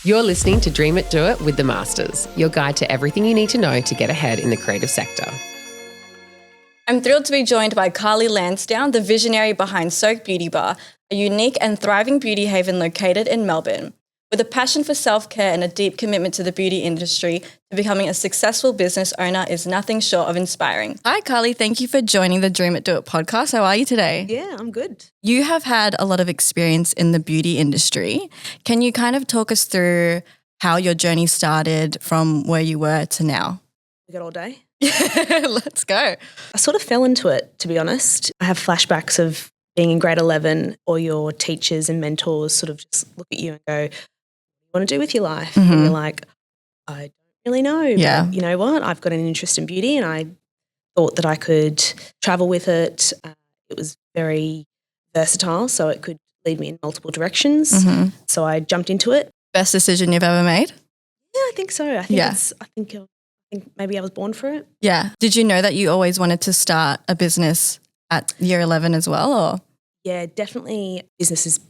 You're listening to Dream It, Do It with The Masters, your guide to everything you need to know to get ahead in the creative sector. I'm thrilled to be joined by Carlie Lansdown, the visionary behind Soak Beauty Bar, a unique and thriving beauty haven located in Melbourne. With a passion for self-care and a deep commitment to the beauty industry, to becoming a successful business owner is nothing short of inspiring. Hi, Carlie. Thank you for joining the Dream It, Do It podcast. How are you today? Yeah, I'm good. You have had a lot of experience in the beauty industry. Can you kind of talk us through how your journey started from where you were to now? We got all day. Let's go. I sort of fell into it, to be honest. I have flashbacks of being in grade 11, or your teachers and mentors sort of just look at you and go, what do you want to do with your life? Mm-hmm. And you're like, I don't really know. Yeah. But you know what? I've got an interest in beauty and I thought that I could travel with it. It was very versatile, so it could lead me in multiple directions. Mm-hmm. So I jumped into it. Best decision you've ever made? Yeah, I think so. I think maybe I was born for it. Yeah. Did you know that you always wanted to start a business at year 11 as well? Or? Yeah, definitely business is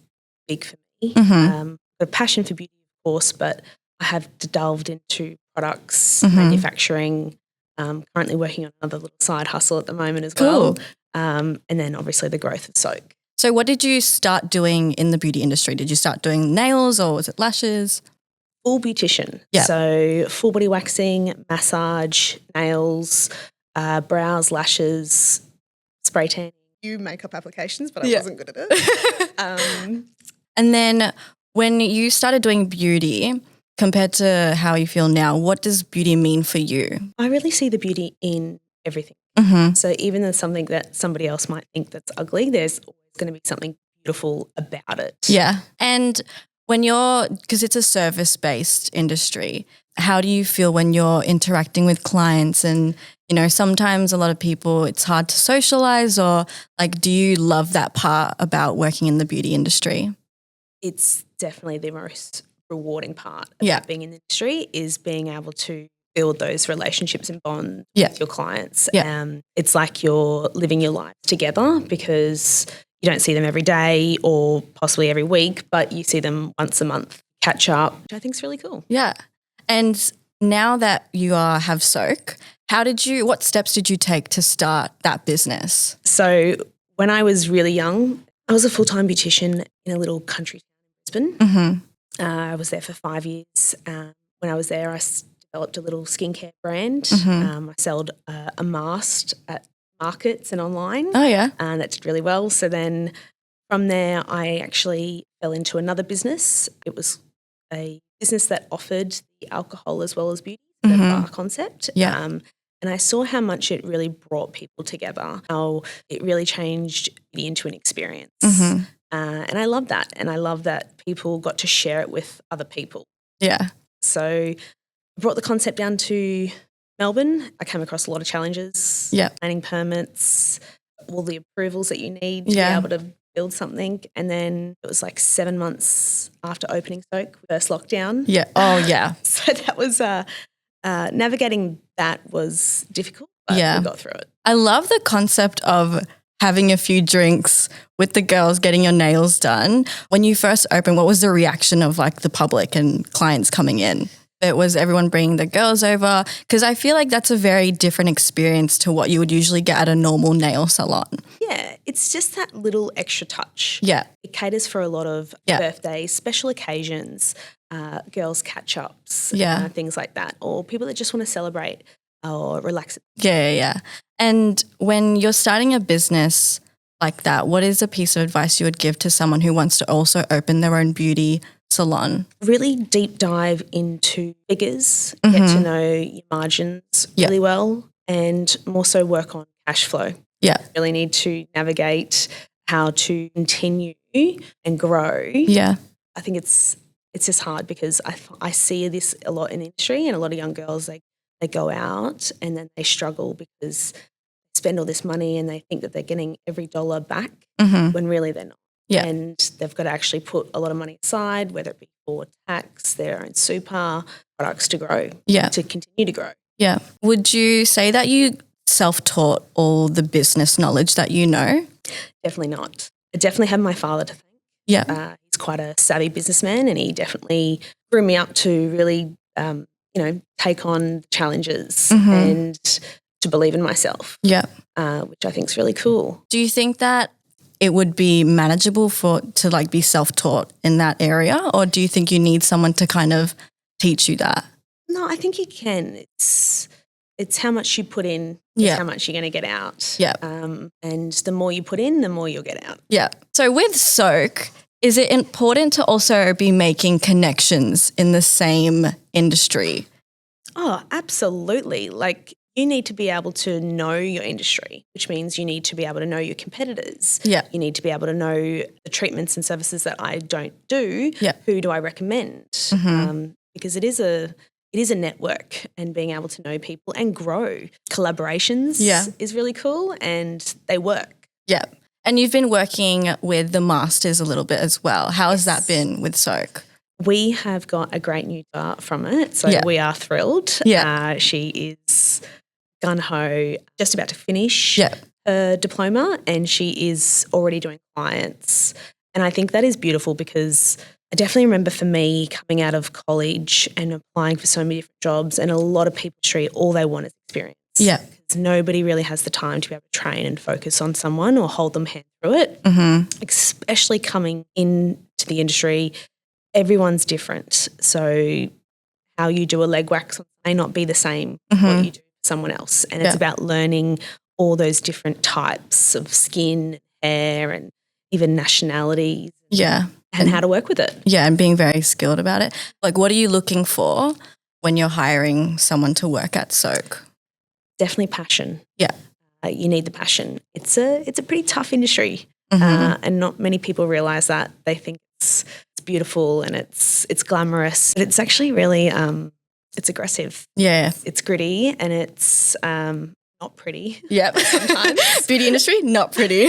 big for me. Mm-hmm. The passion for beauty, of course, but I have delved into products, Mm-hmm. manufacturing, currently working on another little side hustle at the moment as Cool. well. And then obviously the growth of Soak. So what did you start doing in the beauty industry? Did you start doing nails or was it lashes? Full beautician. Yeah. So full body waxing, massage, nails, brows, lashes, spray tan. Few makeup applications, but I wasn't good at it. And then when you started doing beauty, compared to how you feel now, what does beauty mean for you? I really see the beauty in everything. Mm-hmm. So even though something that somebody else might think that's ugly, there's always going to be something beautiful about it. Yeah. And when because it's a service-based industry, how do you feel when you're interacting with clients? And, sometimes a lot of people, it's hard to socialize, or do you love that part about working in the beauty industry? It's definitely the most rewarding part Yeah. of being in the industry, is being able to build those relationships and bonds Yeah. with your clients. Yeah. It's like you're living your life together, because you don't see them every day or possibly every week, but you see them once a month, catch up, which I think is really cool. Yeah. And now that you have Soak, what steps did you take to start that business? So when I was really young, I was a full-time beautician in a little country town in Brisbane. Mm-hmm. I was there for 5 years. When I was there, I developed a little skincare brand. Mm-hmm. I sold a mask at markets and online. Oh, yeah. And that did really well. So then from there, I actually fell into another business. It was a business that offered the alcohol as well as beauty, the Mm-hmm. bar concept. Yeah. And I saw how much it really brought people together, how it really changed beauty into an experience. Mm-hmm. And I love that. And I love that people got to share it with other people. Yeah. So I brought the concept down to Melbourne. I came across a lot of challenges, Yeah. planning permits, all the approvals that you need to Yeah. be able to build something. And then it was 7 months after opening Soak, first lockdown. Yeah. Oh, yeah. So that was navigating that was difficult, but Yeah. we got through it. I love the concept of having a few drinks with the girls, getting your nails done. When you first opened, what was the reaction of the public and clients coming in? It was everyone bringing the girls over, because I feel like that's a very different experience to what you would usually get at a normal nail salon. Yeah, it's just that little extra touch. Yeah. It caters for a lot of Yeah. birthdays, special occasions, girls' catch-ups, Yeah. things like that, or people that just want to celebrate or relax. Yeah. And when you're starting a business like that, what is a piece of advice you would give to someone who wants to also open their own beauty salon? Really deep dive into figures, get to know your margins Yeah. really well, and more so work on cash flow. Yeah. Really need to navigate how to continue and grow. Yeah. I think it's just hard, because I see this a lot in the industry, and a lot of young girls, they go out and then they struggle because they spend all this money and they think that they're getting every dollar back, Mm-hmm. when really they're not. Yeah. And they've got to actually put a lot of money aside, whether it be for tax, their own super, products to grow, Yeah. to continue to grow. Yeah. Would you say that you self-taught all the business knowledge that you know? Definitely not. I definitely have my father to thank. Yeah. He's quite a savvy businessman, and he definitely grew me up to really, take on challenges and to believe in myself. Yeah. Which I think is really cool. Do you think that it would be manageable to like be self-taught in that area, or do you think you need someone to kind of teach you that? No, I think you can. It's how much you put in, is how much you're going to get out. Yeah. And the more you put in, the more you'll get out. Yeah. So with Soak, is it important to also be making connections in the same industry? Oh, absolutely. Like, you need to be able to know your industry, which means you need to be able to know your competitors. Yeah. You need to be able to know the treatments and services that I don't do. Yeah. Who do I recommend? Because it is a network, and being able to know people and grow. Collaborations is really cool, and they work. Yeah. And you've been working with the Masters a little bit as well. How has that been with Soak? We have got a great new start from it, so we are thrilled. Yeah. She is gung-ho, just about to finish her diploma, and she is already doing clients. And I think that is beautiful, because I definitely remember for me coming out of college and applying for so many different jobs, and a lot of people street, all they want is experience. Yeah. Because nobody really has the time to be able to train and focus on someone or hold them hand through it. Especially coming into the industry, everyone's different. So how you do a leg wax may not be the same what you do for someone else. And it's about learning all those different types of skin, hair, and even nationalities. Yeah. And how to work with it. Yeah, and being very skilled about it. Like, what are you looking for when you're hiring someone to work at Soak? Definitely passion. Yeah. You need the passion. It's a pretty tough industry, and not many people realise that. They think it's beautiful and it's glamorous, but it's actually really it's aggressive. Yeah. It's gritty, and it's not pretty. Yep. Sometimes. Beauty industry, not pretty.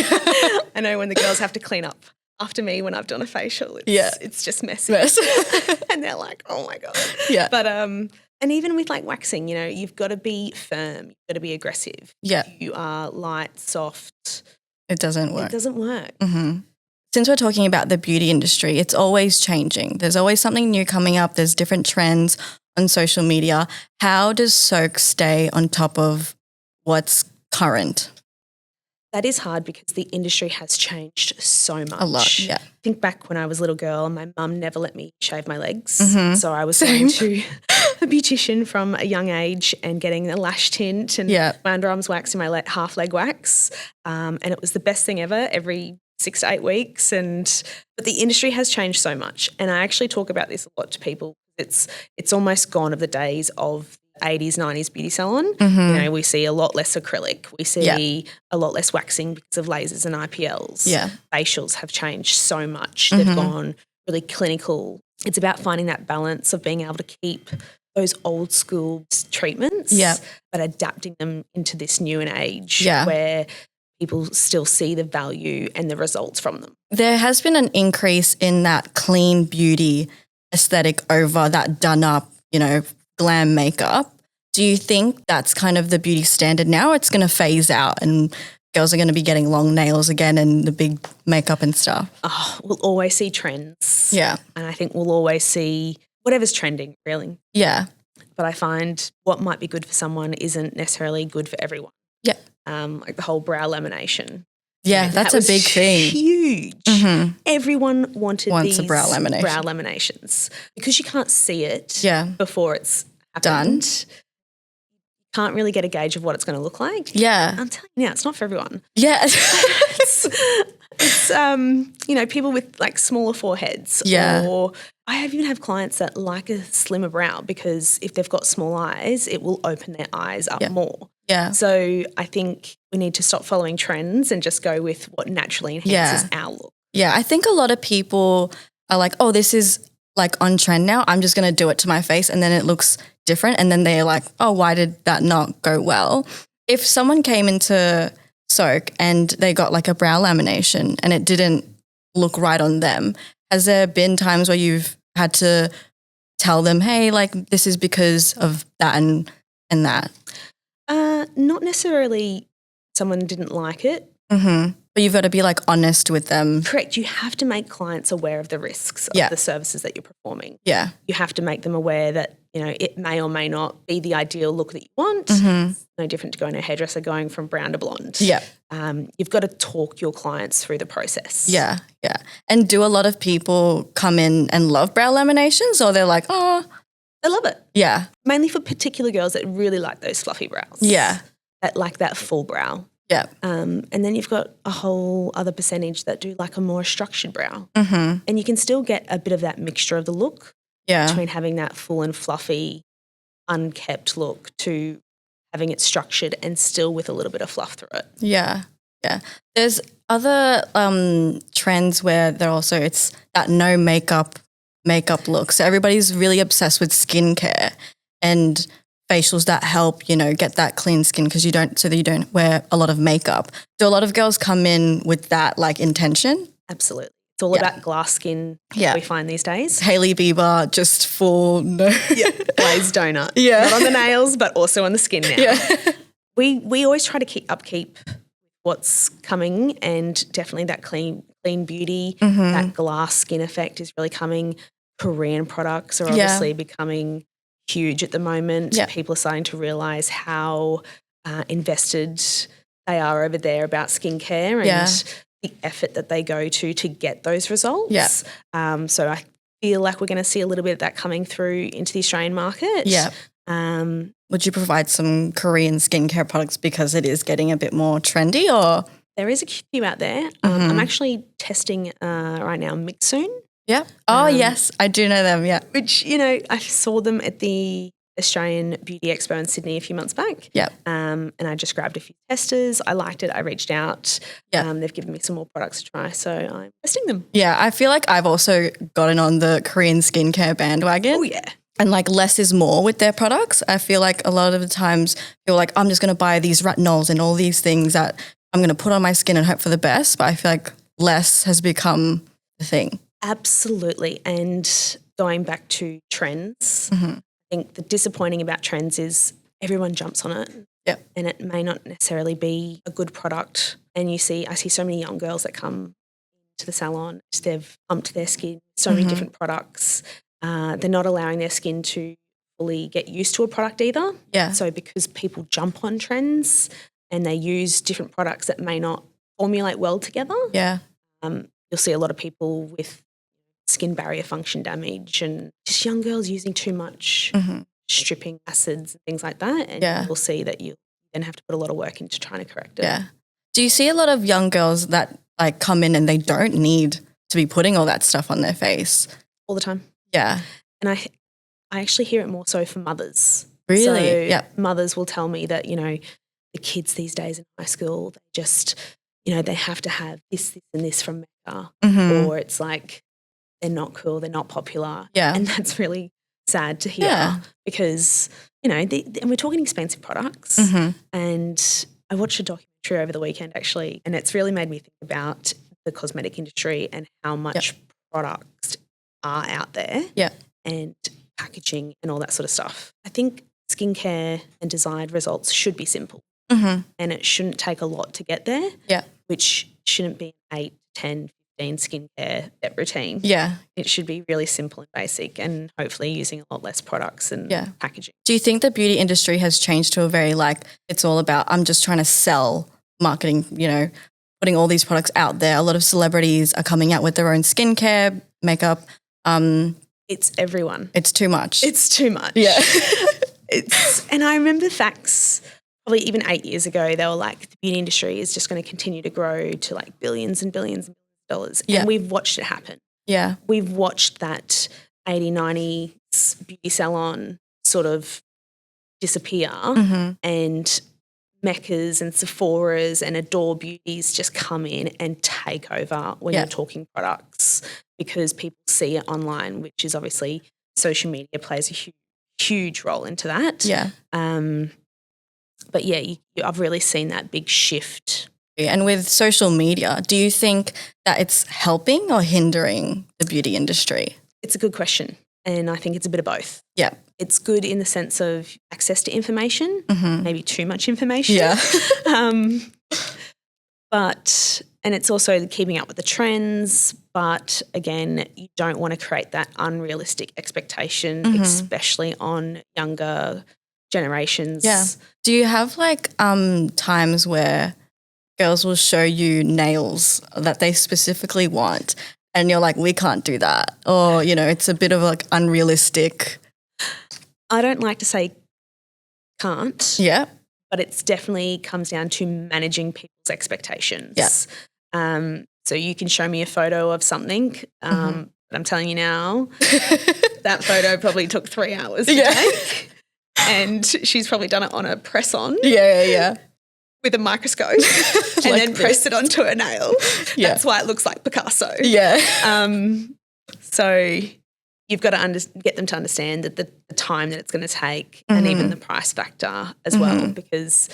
I know when the girls have to clean up after me when I've done a facial, it's just messy. And they're like, oh my God. Yeah. But and even with like waxing, you've got to be firm, you've got to be aggressive. Yeah. If you are light, soft, it doesn't work. It doesn't work. Since we're talking about the beauty industry, it's always changing. There's always something new coming up. There's different trends on social media. How does Soak stay on top of what's current? That is hard, because the industry has changed so much. A lot, yeah. Think back when I was a little girl, my mum never let me shave my legs. So I was going to a beautician from a young age and getting a lash tint and my underarms waxed and my half leg wax. And it was the best thing ever, every 6 to 8 weeks. But the industry has changed so much. And I actually talk about this a lot to people. It's almost gone of the days of 80s, 90s beauty salon. We see a lot less acrylic. We see a lot less waxing because of lasers and IPLs. Yeah. Facials have changed so much. They've gone really clinical. It's about finding that balance of being able to keep those old school treatments, but adapting them into this new and age where people still see the value and the results from them. There has been an increase in that clean beauty aesthetic over that done up, glam makeup. Do you think that's kind of the beauty standard now, or it's going to phase out and girls are going to be getting long nails again and the big makeup and stuff? Oh, we'll always see trends. Yeah. And I think we'll always see whatever's trending, really. Yeah. But I find what might be good for someone isn't necessarily good for everyone. Yeah. Like the whole brow lamination. Yeah, that's a big thing. Huge. Everyone wants these a brow lamination. Brow laminations, because you can't see it before it's done. You can't really get a gauge of what it's going to look like. Yeah. I'm telling you now, it's not for everyone. Yeah. It's people with like smaller foreheads. Yeah. Or I even have clients that like a slimmer brow, because if they've got small eyes, it will open their eyes up more. Yeah. So I think we need to stop following trends and just go with what naturally enhances our look. Yeah, I think a lot of people are like, oh, this is like on trend now. I'm just going to do it to my face, and then it looks different. And then they're like, oh, why did that not go well? If someone came into Soak and they got like a brow lamination and it didn't look right on them, has there been times where you've had to tell them, hey, like this is because of that and that? Not necessarily someone didn't like it. But But you've got to be like honest with them. Correct. You have to make clients aware of the risks of the services that you're performing. Yeah. You have to make them aware that, you know, it may or may not be the ideal look that you want. Mm-hmm. It's no different to going to a hairdresser going from brown to blonde. Yeah. You've got to talk your clients through the process. Yeah, yeah. And do a lot of people come in and love brow laminations, or they're like, oh. They love it. Yeah. Mainly for particular girls that really like those fluffy brows. Yeah. That like that full brow. Yeah. And then you've got a whole other percentage that do like a more structured brow. Mm-hmm. And you can still get a bit of that mixture of the look between having that full and fluffy, unkept look to having it structured and still with a little bit of fluff through it. Yeah, yeah. There's other trends where it's that no makeup look. So everybody's really obsessed with skincare and facials that help, you know, get that clean skin so that you don't wear a lot of makeup. Do a lot of girls come in with that like intention? Absolutely. It's all about glass skin we find these days. Hailey Bieber just for no. Glazed donut. Yeah. Not on the nails, but also on the skin now. Yeah. We always try to upkeep what's coming, and definitely that clean beauty, that glass skin effect is really coming. Korean products are obviously becoming huge at the moment. Yeah. People are starting to realise how invested they are over there about skincare and the effort that they go to get those results. Yeah. So I feel like we're going to see a little bit of that coming through into the Australian market. Yeah. Would you provide some Korean skincare products because it is getting a bit more trendy, or? There is a few out there. I'm actually testing right now Mixsoon. Yeah. Oh, yes. I do know them, yeah. Which, you know, I saw them at the Australian Beauty Expo in Sydney a few months back. Yeah. And I just grabbed a few testers. I liked it. I reached out. Yeah. They've given me some more products to try, so I'm testing them. Yeah, I feel like I've also gotten on the Korean skincare bandwagon. Oh, yeah. And like less is more with their products. I feel like a lot of the times you're like, I'm just going to buy these retinols and all these things that I'm going to put on my skin and hope for the best. But I feel like less has become the thing. Absolutely. And going back to trends, I think the disappointing about trends is everyone jumps on it. Yep. And it may not necessarily be a good product. And I see so many young girls that come to the salon, they've pumped their skin, so many different products. They're not allowing their skin to fully get used to a product either. Yeah. So because people jump on trends and they use different products that may not formulate well together, you'll see a lot of people with skin barrier function damage and just young girls using too much stripping acids and things like that. And you'll see that you then have to put a lot of work into trying to correct it. Yeah. Do you see a lot of young girls that like come in and they don't need to be putting all that stuff on their face? All the time. Yeah. And I actually hear it more so for mothers. Really? So mothers will tell me that, you know, the kids these days in high school, they just, you know, they have to have this and this from Mecca, or it's like they're not cool, they're not popular. Yeah. And that's really sad to hear because, you know, and we're talking expensive products. And I watched a documentary over the weekend actually, and it's really made me think about the cosmetic industry and how much products are out there and packaging and all that sort of stuff. I think skincare and desired results should be simple and it shouldn't take a lot to get there, which shouldn't be 8, 10, 15 skincare routine. Yeah. It should be really simple and basic and hopefully using a lot less products and packaging. Do you think the beauty industry has changed to a very like it's all about I'm just trying to sell marketing, you know, putting all these products out there? A lot of celebrities are coming out with their own skincare, makeup. It's everyone. It's too much. It's too much. Yeah. And I remember facts probably even 8 years ago, they were like, the beauty industry is just going to continue to grow to like billions and billions and billions of dollars. Yeah. And we've watched it happen. Yeah. We've watched that 80s, 90s beauty salon sort of disappear and Meccas and Sephora's and Adore Beauties just come in and take over when you're talking products because people see it online, which is obviously social media plays a huge role into that. Yeah. But yeah, I've really seen that big shift. And with social media, do you think that it's helping or hindering the beauty industry? It's a good question. And I think it's a bit of both. Yeah. It's good in the sense of access to information, maybe too much information. Yeah. But And it's also keeping up with the trends, but again, you don't want to create that unrealistic expectation, especially on younger generations. Yeah. Do you have like times where girls will show you nails that they specifically want and you're like, we can't do that? Or, you know, it's a bit of like unrealistic. I don't like to say can't. Yeah. But it's definitely comes down to managing people's expectations. Yeah. So you can show me a photo of something, but I'm telling you now, that photo probably took 3 hours to take. And she's probably done it on a press-on. Yeah. With a microscope and Like then pressed it onto a nail. Yeah. That's why it looks like Picasso. Yeah. So you've got to get them to understand that the time that it's going to take and even the price factor as well, because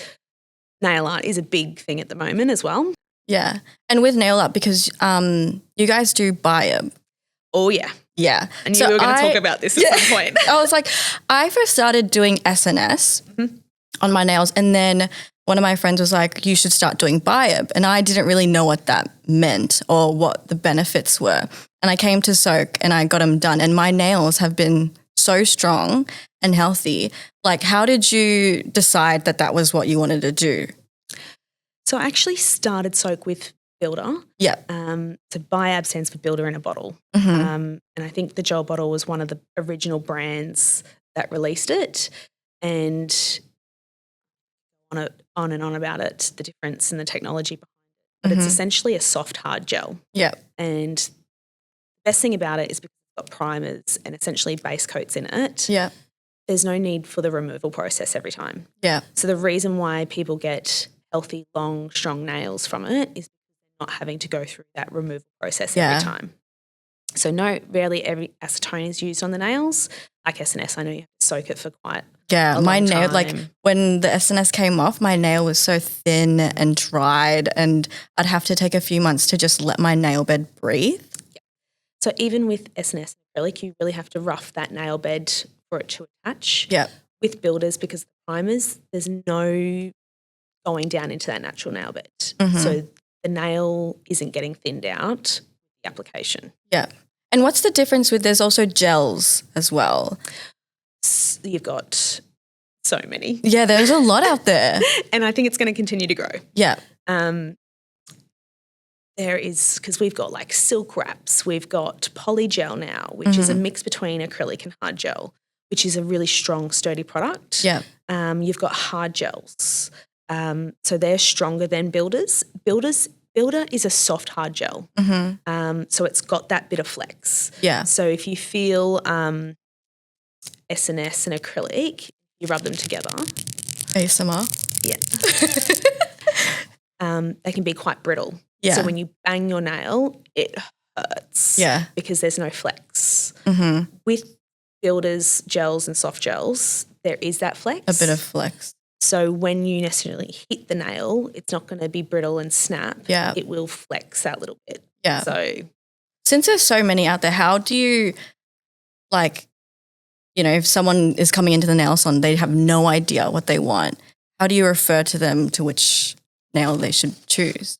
nail art is a big thing at the moment as well. Yeah. And with nail art, because you guys do BIAB. Oh, yeah. Yeah. And you were going to talk about this at some point. I was like, I first started doing SNS on my nails, and then one of my friends was like, you should start doing BIAB. And I didn't really know what that meant or what the benefits were. And I came to Soak and I got them done, and my nails have been so strong and healthy. Like, how did you decide that that was what you wanted to do? So I actually started Soak with Builder. Yeah. So BIAB stands for Builder in a Bottle. And I think the gel bottle was one of the original brands that released it. And on and on about it, the difference in the technology behind it. But it's essentially a soft, hard gel. Yeah. And the best thing about it is because it's got primers and essentially base coats in it. Yeah. There's no need for the removal process every time. Yeah. So the reason why people get healthy, long, strong nails from it is because they're not having to go through that removal process every time. So rarely every acetone is used on the nails. Like SNS, I know you have to soak it for quite a my long nail, time. like when the SNS came off, my nail was so thin and dried, and I'd have to take a few months to just let my nail bed breathe. Yeah. So even with SNS and acrylic, you really have to rough that nail bed for it to attach. Yeah. With builders, because the primers, there's no going down into that natural nail bed. So the nail isn't getting thinned out with the application. Yeah. And what's the difference with, there's also gels as well? You've got so many. Yeah, there's a lot out there. And I think it's going to continue to grow. Yeah. There is, because we've got like silk wraps, we've got polygel now, which is a mix between acrylic and hard gel, which is a really strong, sturdy product. Yeah. You've got hard gels. So they're stronger than Builder is a soft, hard gel. So it's got that bit of flex. Yeah. So if you feel SNS and acrylic, you rub them together. ASMR. Yeah. They can be quite brittle. Yeah. So when you bang your nail, it hurts. Yeah. Because there's no flex. With Builders, gels and soft gels, there is that flex. A bit of flex. So when you necessarily hit the nail, it's not going to be brittle and snap. Yeah. It will flex that little bit. Yeah. So since there's so many out there, how do you, like, you know, if someone is coming into the nail salon, they have no idea what they want, how do you refer to them to which nail they should choose?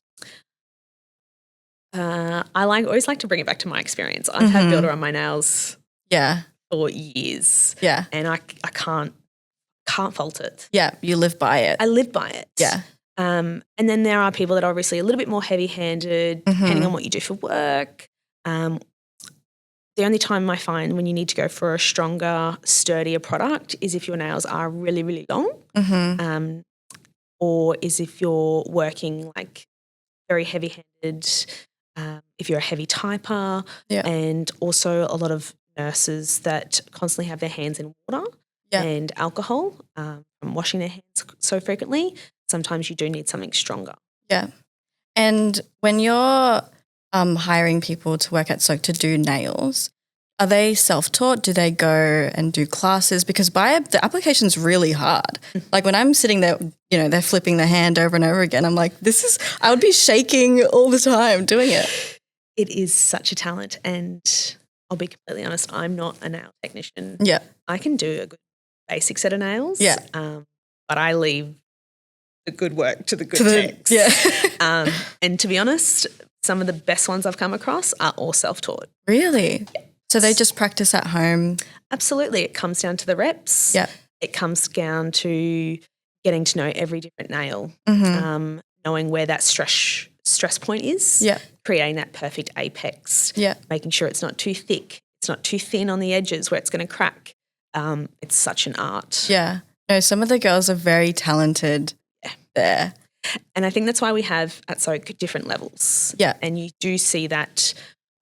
I always like to bring it back to my experience. I've had Builder on my nails for years. Yeah. And I can't fault it. Yeah, you live by it. I live by it. Yeah. And then there are people that are obviously a little bit more heavy-handed, depending on what you do for work. The only time I find when you need to go for a stronger, sturdier product is if your nails are really, really long, or is if you're working like very heavy-handed, if you're a heavy typer, and also a lot of nurses that constantly have their hands in water and alcohol from washing their hands so frequently. Sometimes you do need something stronger. Yeah. And when you're hiring people to work at Soak to do nails, are they self-taught? Do they go and do classes? Because BIAB, the application's really hard. Like when I'm sitting there, you know, they're flipping the hand over and over again. I'm like, I would be shaking all the time doing it. It is such a talent, and I'll be completely honest, I'm not a nail technician. Yeah. I can do a good basic set of nails. Yeah. But I leave the good work to the good techs. Yeah. And to be honest, some of the best ones I've come across are all self-taught. Really? So they just practice at home? Absolutely. It comes down to the reps. Yeah. It comes down to getting to know every different nail, knowing where that stress point is, creating that perfect apex, making sure it's not too thick, it's not too thin on the edges where it's going to crack. It's such an art. Yeah. No, some of the girls are very talented there. And I think that's why we have at Soak different levels. Yeah. And you do see that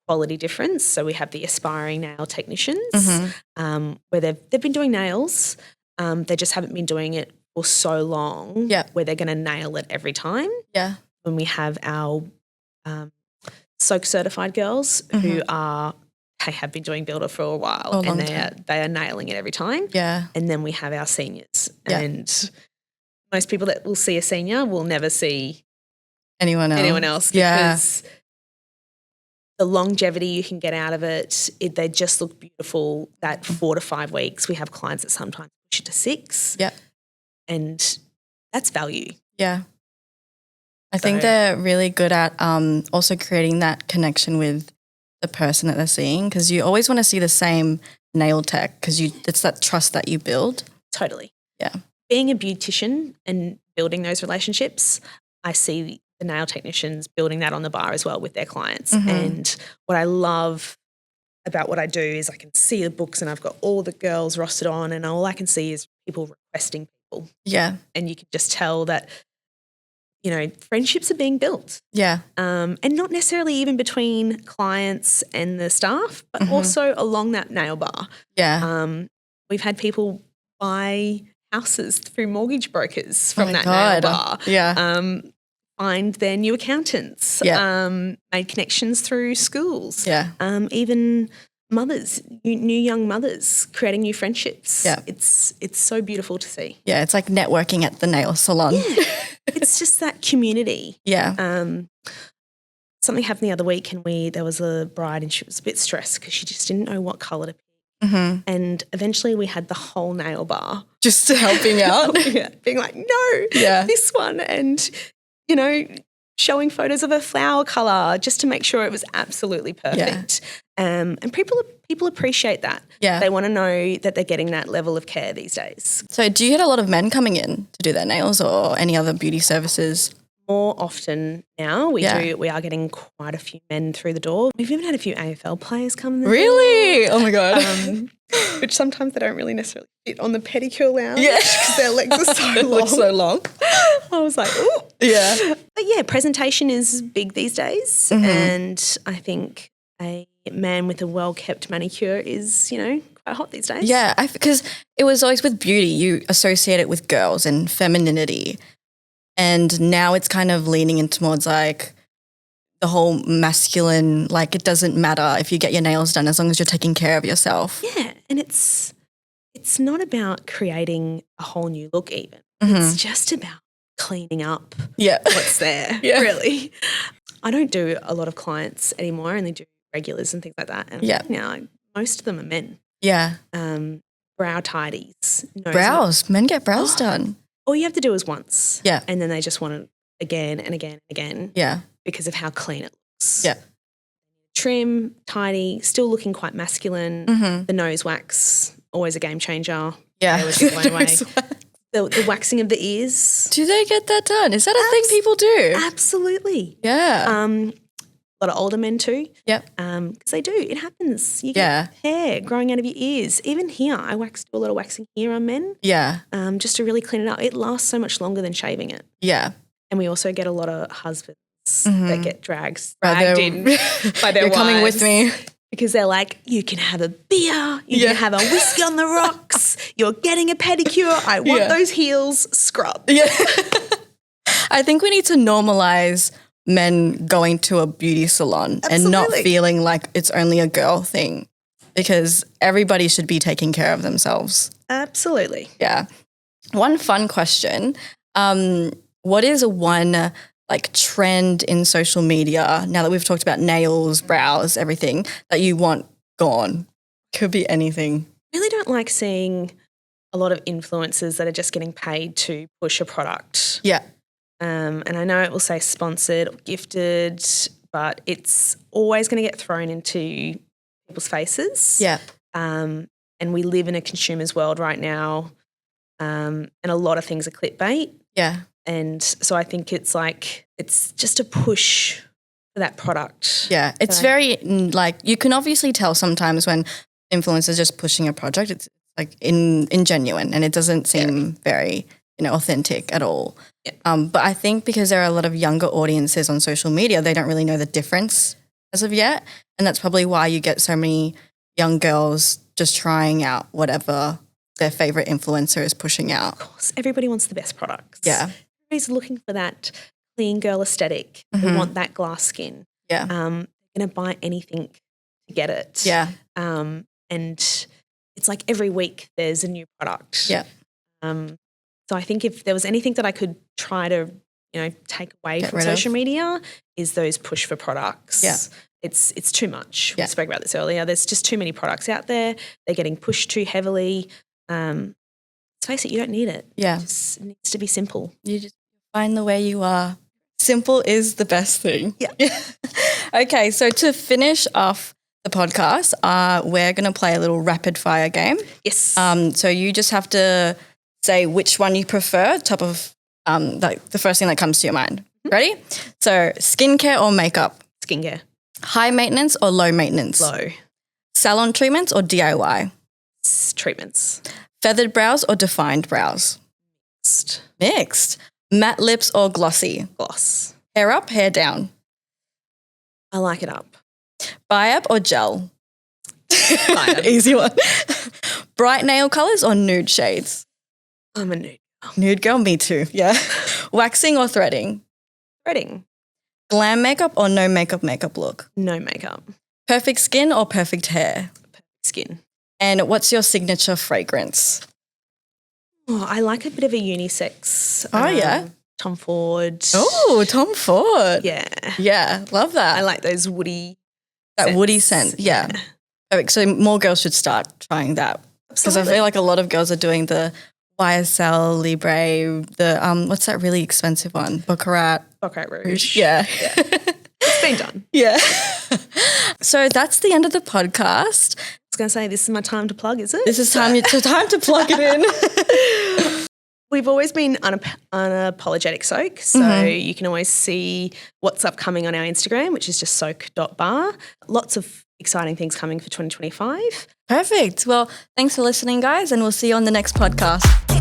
quality difference. So we have the aspiring nail technicians where they've been doing nails. They just haven't been doing it for so long where they're going to nail it every time. Yeah. When we have our Soak certified girls who have been doing Builder for a while and they are nailing it every time. Yeah. And then we have our seniors. And most people that will see a senior will never see anyone else because the longevity you can get out of it, they just look beautiful. That 4 to 5 weeks, we have clients that sometimes push it to 6. Yeah. And that's value. Yeah. I think they're really good at also creating that connection with the person that they're seeing, because you always want to see the same nail tech because it's that trust that you build. Totally. Yeah. Being a beautician and building those relationships, I see the nail technicians building that on the bar as well with their clients. And what I love about what I do is I can see the books and I've got all the girls rostered on and all I can see is people requesting people. Yeah. And you can just tell that, you know, friendships are being built. Yeah. And not necessarily even between clients and the staff, but also along that nail bar. Yeah. We've had people buy houses through mortgage brokers from that nail bar. Yeah. Find their new accountants. Made connections through schools. Yeah. Even mothers, new young mothers creating new friendships. Yeah. It's so beautiful to see. Yeah, it's like networking at the nail salon. Yeah. It's just that community. Yeah. Something happened the other week and there was a bride and she was a bit stressed because she just didn't know what colour to pick. And eventually we had the whole nail bar. Just helping out. Being like, no, this one. And, you know, showing photos of a flower colour just to make sure it was absolutely perfect. And people appreciate that. Yeah. They want to know that they're getting that level of care these days. So do you get a lot of men coming in to do their nails or any other beauty services? More often now, we are getting quite a few men through the door. We've even had a few AFL players come in the Really? Oh my God. Which sometimes they don't really necessarily fit on the pedicure lounge because their legs are so long. I was like, ooh. Yeah. But yeah, presentation is big these days. And I think a man with a well-kept manicure is, you know, quite hot these days. Yeah, because it was always with beauty, you associate it with girls and femininity. And now it's kind of leaning in towards like the whole masculine, like it doesn't matter if you get your nails done as long as you're taking care of yourself. Yeah, and it's not about creating a whole new look even. It's just about cleaning up what's there, really. I don't do a lot of clients anymore. I only do regulars and things like that. And now most of them are men. Yeah. Brow tidies. Brows. Men get brows done. All you have to do is once. Yeah. And then they just want it again and again and again. Yeah. Because of how clean it looks. Yeah. Trim, tidy, still looking quite masculine. The nose wax, always a game changer. Yeah. They always get blown away. The waxing of the ears. Do they get that done? Is that a thing people do? Absolutely. Yeah. A lot of older men too. Yep. Because they do. It happens. You get hair growing out of your ears. Even here, I do a lot of waxing here on men. Yeah. Just to really clean it up. It lasts so much longer than shaving it. Yeah. And we also get a lot of husbands that get dragged in by their You're wives. coming with me. Because they're like, you can have a beer, you can have a whiskey on the rocks, you're getting a pedicure, I want those heels scrubbed. Yeah. I think we need to normalize men going to a beauty salon and not feeling like it's only a girl thing, because everybody should be taking care of themselves. Absolutely. Yeah. One fun question. What is one like trend in social media, now that we've talked about nails, brows, everything, that you want gone? Could be anything. I really don't like seeing a lot of influencers that are just getting paid to push a product. Yeah. And I know it will say sponsored or gifted, but it's always going to get thrown into people's faces. Yeah. And we live in a consumer's world right now, and a lot of things are clickbait. Yeah. And so I think it's just a push for that product. Yeah. It's very like, you can obviously tell sometimes when influencers just pushing a project, it's like ingenuine and it doesn't seem very, authentic at all. Yeah. But I think because there are a lot of younger audiences on social media, they don't really know the difference as of yet. And that's probably why you get so many young girls just trying out whatever their favorite influencer is pushing out. Of course, everybody wants the best products. Yeah. Everybody's looking for that clean girl aesthetic. They want that glass skin. Yeah. They're going to buy anything to get it. Yeah. And it's like every week there's a new product. Yeah. So I think if there was anything that I could try to, take away from social media is those push for products. Yeah. It's too much. Yeah. We spoke about this earlier. There's just too many products out there. They're getting pushed too heavily. Let's face it, you don't need it. Yeah. It just needs to be simple. You just find the way you are. Simple is the best thing. Yeah. Okay, so to finish off the podcast, we're going to play a little rapid fire game. Yes. So you just have to say which one you prefer, top of the first thing that comes to your mind. Ready? So skincare or makeup? Skincare. High maintenance or low maintenance? Low. Salon treatments or DIY? Treatments. Feathered brows or defined brows? Mixed. Matte lips or glossy? Gloss. Hair up, hair down? I like it up. BIAB or gel? BIAB. Easy one. Bright nail colours or nude shades? I'm a nude. Nude girl, me too, yeah. Waxing or threading? Threading. Glam makeup or no makeup look? No makeup. Perfect skin or perfect hair? Skin. And what's your signature fragrance? Oh, I like a bit of a unisex. Oh, yeah? Tom Ford. Oh, Tom Ford. Yeah. Yeah, love that. I like those woody that scents. woody scent, yeah. Perfect. So more girls should start trying that. Because I feel like a lot of girls are doing the YSL, Libre, the what's that really expensive one? Baccarat Rouge. Yeah. It's been done. Yeah. So that's the end of the podcast. I was going to say, this is my time to plug, is it? This is time to plug it in. We've always been unapologetic soak, so you can always see what's upcoming on our Instagram, which is just soak.bar. Lots of exciting things coming for 2025. Perfect. Well, thanks for listening, guys, and we'll see you on the next podcast.